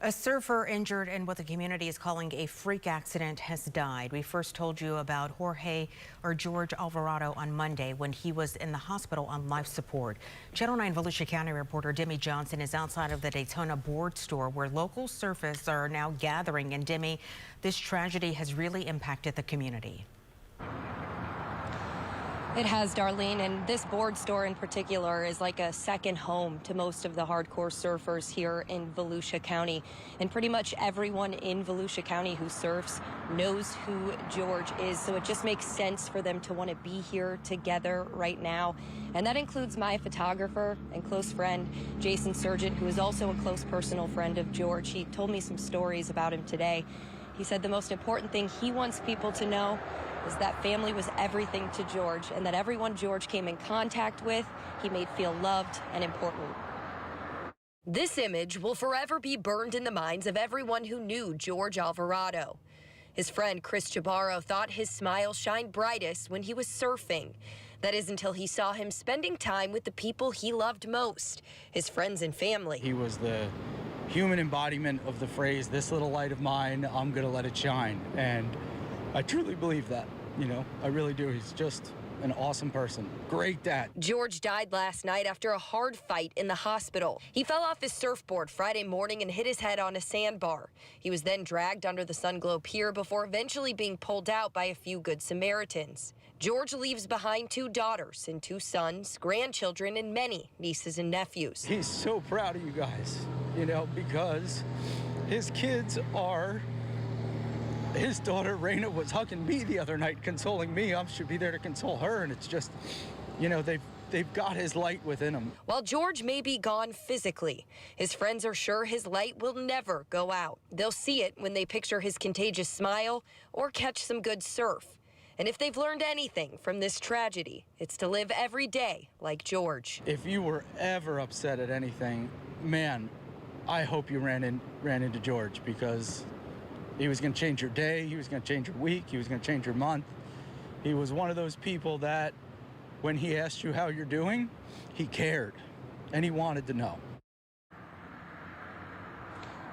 A surfer injured in what the community is calling a freak accident has died. We first told you about Jorge Alvarado on Monday when he was in the hospital on life support. Channel 9 Volusia County reporter Demi Johnson is outside of the Daytona board store where local surfers are now gathering. And Demi, this tragedy has really impacted the community. It has, Darlene, and this board store in particular is like a second home to most of the hardcore surfers here in Volusia County. And pretty much everyone in Volusia County who surfs knows who George is, so it just makes sense for them to want to be here together right now. And that includes my photographer and close friend, Jason Sargent, who is also a close personal friend of George. He told me some stories about him today. He said the most important thing he wants people to know is that family was everything to George, and that everyone George came in contact with, he made feel loved and important. This image will forever be burned in the minds of everyone who knew Jorge Alvarado. His friend Chris Chabarro thought his smile shined brightest when he was surfing. That is until he saw him spending time with the people he loved most, his friends and family. He was the human embodiment of the phrase, "This little light of mine, I'm gonna let it shine." And I truly believe that, I really do. He's just an awesome person. Great dad. George died last night after a hard fight in the hospital. He fell off his surfboard Friday morning and hit his head on a sandbar. He was then dragged under the Sunglow Pier before eventually being pulled out by a few good Samaritans. George leaves behind 2 daughters and 2 sons, grandchildren, and many nieces and nephews. He's so proud of you guys, because his kids are... His daughter, Raina, was hugging me the other night, consoling me. I should be there to console her, and it's just, they've got his light within them. While George may be gone physically, his friends are sure his light will never go out. They'll see it when they picture his contagious smile or catch some good surf. And if they've learned anything from this tragedy, it's to live every day like George. If you were ever upset at anything, man, I hope you ran into George, because he was going to change your day, he was going to change your week, he was going to change your month. He was one of those people that when he asked you how you're doing, he cared and he wanted to know.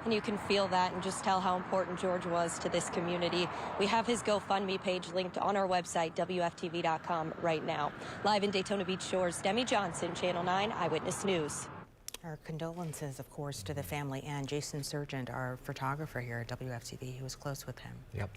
And you can feel that and just tell how important George was to this community. We have his GoFundMe page linked on our website, WFTV.com, right now. Live in Daytona Beach Shores, Demi Johnson, Channel 9 Eyewitness News. Our condolences, of course, to the family and Jason Sargent, our photographer here at WFTV, who was close with him. Yep.